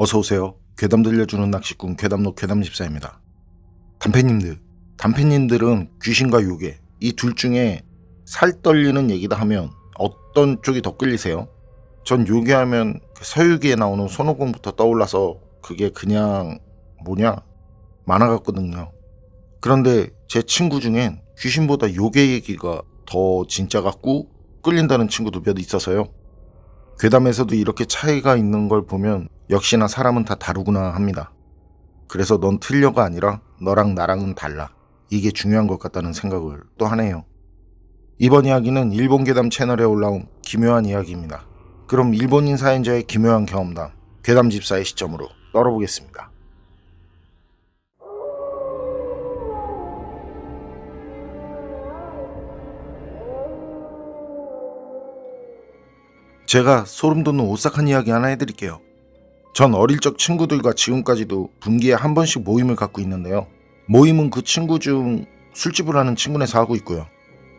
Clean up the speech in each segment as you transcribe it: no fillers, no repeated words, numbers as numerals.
어서오세요. 괴담 들려주는 낚시꾼 괴담로 괴담집사입니다. 단페님들은 귀신과 요괴 이 둘 중에 살 떨리는 얘기다 하면 어떤 쪽이 더 끌리세요? 전 요괴 하면 그 서유기에 나오는 손오공부터 떠올라서 그게 그냥 만화 같거든요. 그런데 제 친구 중엔 귀신보다 요괴 얘기가 더 진짜 같고 끌린다는 친구도 몇 있어서요. 괴담에서도 이렇게 차이가 있는 걸 보면 역시나 사람은 다 다르구나 합니다. 그래서 넌 틀려가 아니라 너랑 나랑은 달라. 이게 중요한 것 같다는 생각을 또 하네요. 이번 이야기는 일본 괴담 채널에 올라온 기묘한 이야기입니다. 그럼 일본인 사연자의 기묘한 경험담, 괴담 집사의 시점으로 떨어보겠습니다. 제가 소름 돋는 오싹한 이야기 하나 해드릴게요. 전 어릴 적 친구들과 지금까지도 분기에 한 번씩 모임을 갖고 있는데요. 모임은 그 친구 중 술집을 하는 친구네서 하고 있고요.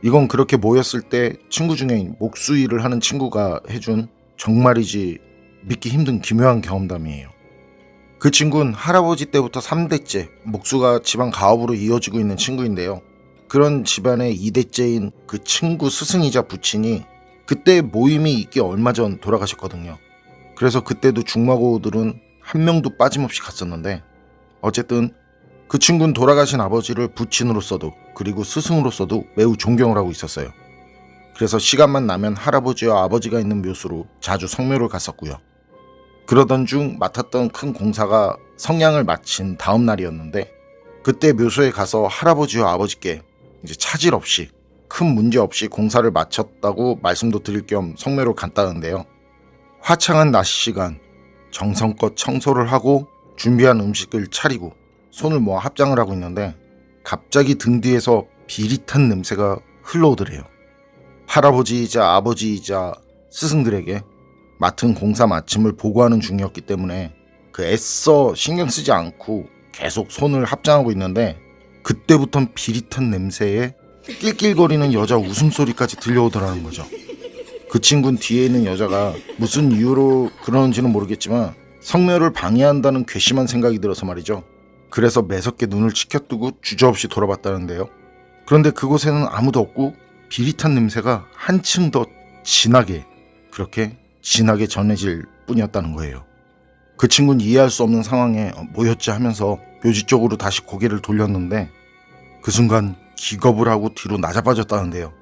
이건 그렇게 모였을 때 친구 중에 목수일을 하는 친구가 해준 정말이지 믿기 힘든 기묘한 경험담이에요. 그 친구는 할아버지 때부터 3대째 목수가 집안 가업으로 이어지고 있는 친구인데요. 그런 집안의 2대째인 그 친구 스승이자 부친이 그때 모임이 있기 얼마 전 돌아가셨거든요. 그래서 그때도 중마고들은 한 명도 빠짐없이 갔었는데 어쨌든 그 친구는 돌아가신 아버지를 부친으로서도 그리고 스승으로서도 매우 존경을 하고 있었어요. 그래서 시간만 나면 할아버지와 아버지가 있는 묘소로 자주 성묘를 갔었고요. 그러던 중 맡았던 큰 공사가 성냥을 마친 다음 날이었는데 그때 묘소에 가서 할아버지와 아버지께 이제 차질 없이 큰 문제 없이 공사를 마쳤다고 말씀도 드릴 겸 성묘를 갔다는데요. 화창한 낮 시간 정성껏 청소를 하고 준비한 음식을 차리고 손을 모아 합장을 하고 있는데 갑자기 등 뒤에서 비릿한 냄새가 흘러오더래요. 할아버지이자 아버지이자 스승들에게 맡은 공사 마침을 보고하는 중이었기 때문에 그 애써 신경 쓰지 않고 계속 손을 합장하고 있는데 그때부턴 비릿한 냄새에 낄낄거리는 여자 웃음소리까지 들려오더라는 거죠. 그 친구는 뒤에 있는 여자가 무슨 이유로 그러는지는 모르겠지만 성묘를 방해한다는 괘씸한 생각이 들어서 말이죠. 그래서 매섭게 눈을 치켜뜨고 주저없이 돌아봤다는데요. 그런데 그곳에는 아무도 없고 비릿한 냄새가 한층 더 그렇게 진하게 전해질 뿐이었다는 거예요. 그 친구는 이해할 수 없는 상황에 뭐였지 하면서 묘지 쪽으로 다시 고개를 돌렸는데 그 순간 기겁을 하고 뒤로 나자빠졌다는데요.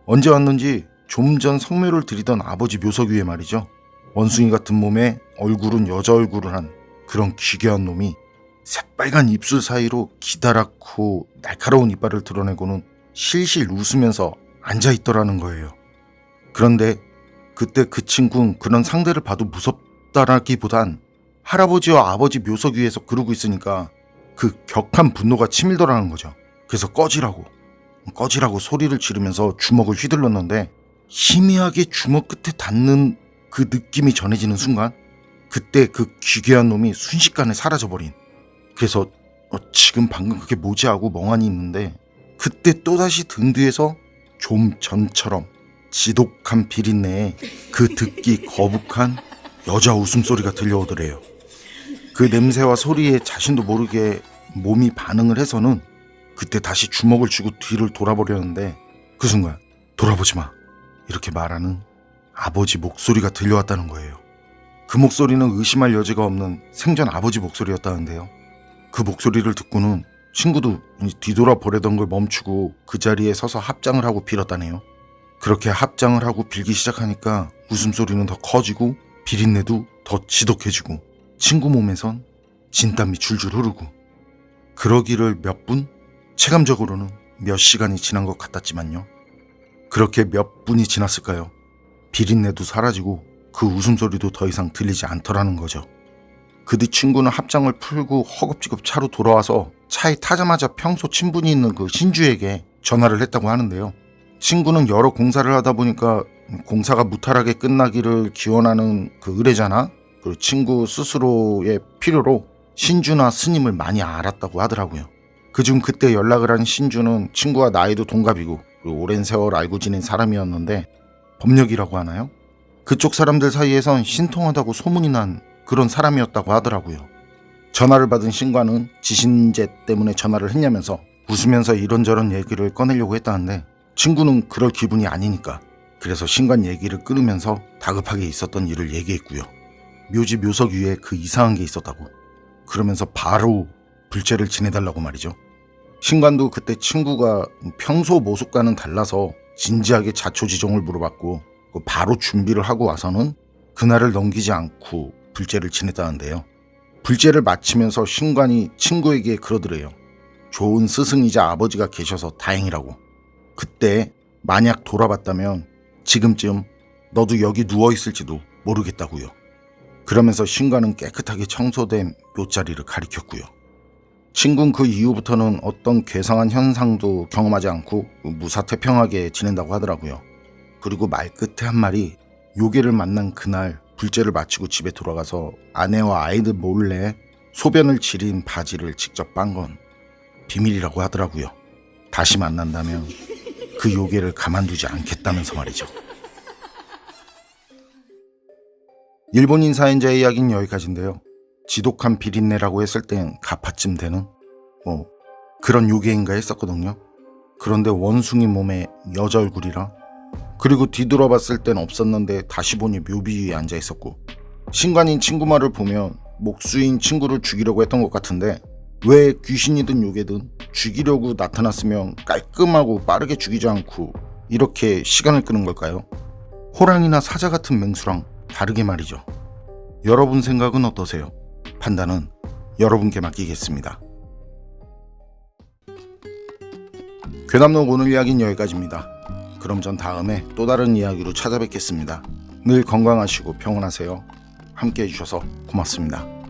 언제 왔는지 좀 전 성묘를 드리던 아버지 묘석 위에 말이죠. 원숭이 같은 몸에 얼굴은 여자 얼굴을 한 그런 기괴한 놈이 새빨간 입술 사이로 기다랗고 날카로운 이빨을 드러내고는 실실 웃으면서 앉아있더라는 거예요. 그런데 그때 그 친구는 그런 상대를 봐도 무섭다라기보단 할아버지와 아버지 묘석 위에서 그러고 있으니까 그 격한 분노가 치밀더라는 거죠. 그래서 꺼지라고 소리를 지르면서 주먹을 휘둘렀는데 희미하게 주먹 끝에 닿는 그 느낌이 전해지는 순간 그때 그 기괴한 놈이 순식간에 사라져버린. 그래서 지금 방금 그게 뭐지 하고 멍하니 있는데 그때 또다시 등 뒤에서 좀 전처럼 지독한 비린내에 그 듣기 거북한 여자 웃음소리가 들려오더래요. 그 냄새와 소리에 자신도 모르게 몸이 반응을 해서는 그때 다시 주먹을 쥐고 뒤를 돌아보려는데 그 순간 돌아보지 마 이렇게 말하는 아버지 목소리가 들려왔다는 거예요. 그 목소리는 의심할 여지가 없는 생전 아버지 목소리였다는데요. 그 목소리를 듣고는 친구도 뒤돌아보려던 걸 멈추고 그 자리에 서서 합장을 하고 빌었다네요. 그렇게 합장을 하고 빌기 시작하니까 웃음소리는 더 커지고 비린내도 더 지독해지고 친구 몸에선 진땀이 줄줄 흐르고 그러기를 몇 분? 체감적으로는 몇 시간이 지난 것 같았지만요. 그렇게 몇 분이 지났을까요? 비린내도 사라지고 그 웃음소리도 더 이상 들리지 않더라는 거죠. 그 뒤 친구는 합장을 풀고 허겁지겁 차로 돌아와서 차에 타자마자 평소 친분이 있는 그 신주에게 전화를 했다고 하는데요. 친구는 여러 공사를 하다 보니까 공사가 무탈하게 끝나기를 기원하는 그 의뢰자나 그 친구 스스로의 필요로 신주나 스님을 많이 알았다고 하더라고요. 그중 그때 연락을 한 신주는 친구와 나이도 동갑이고 오랜 세월 알고 지낸 사람이었는데 법력이라고 하나요? 그쪽 사람들 사이에선 신통하다고 소문이 난 그런 사람이었다고 하더라고요. 전화를 받은 신관은 지신제 때문에 전화를 했냐면서 웃으면서 이런저런 얘기를 꺼내려고 했다는데 친구는 그럴 기분이 아니니까 그래서 신관 얘기를 끊으면서 다급하게 있었던 일을 얘기했고요. 묘지 묘석 위에 그 이상한 게 있었다고. 그러면서 바로 불제를 지내달라고 말이죠. 신관도 그때 친구가 평소 모습과는 달라서 진지하게 자초지종을 물어봤고 바로 준비를 하고 와서는 그날을 넘기지 않고 불제를 지냈다는데요. 불제를 마치면서 신관이 친구에게 그러더래요. 좋은 스승이자 아버지가 계셔서 다행이라고. 그때 만약 돌아봤다면 지금쯤 너도 여기 누워있을지도 모르겠다고요. 그러면서 신관은 깨끗하게 청소된 묘자리를 가리켰고요. 친구는 그 이후부터는 어떤 괴상한 현상도 경험하지 않고 무사태평하게 지낸다고 하더라고요. 그리고 말끝에 한 말이 요괴를 만난 그날 불제를 마치고 집에 돌아가서 아내와 아이들 몰래 소변을 지린 바지를 직접 빤 건 비밀이라고 하더라고요. 다시 만난다면 그 요괴를 가만두지 않겠다면서 말이죠. 일본인 사연자의 이야기는 여기까지인데요. 지독한 비린내라고 했을 땐 가파쯤 되는 그런 요괴인가 했었거든요. 그런데 원숭이 몸에 여자 얼굴이라 그리고 뒤돌아봤을 땐 없었는데 다시 보니 묘비 위에 앉아있었고 신관인 친구 말을 보면 목수인 친구를 죽이려고 했던 것 같은데 왜 귀신이든 요괴든 죽이려고 나타났으면 깔끔하고 빠르게 죽이지 않고 이렇게 시간을 끄는 걸까요? 호랑이나 사자 같은 맹수랑 다르게 말이죠. 여러분 생각은 어떠세요? 판단은 여러분께 맡기겠습니다. 괴담록 오늘 이야기는 여기까지입니다. 그럼 전 다음에 또 다른 이야기로 찾아뵙겠습니다. 늘 건강하시고 평온하세요. 함께 해주셔서 고맙습니다.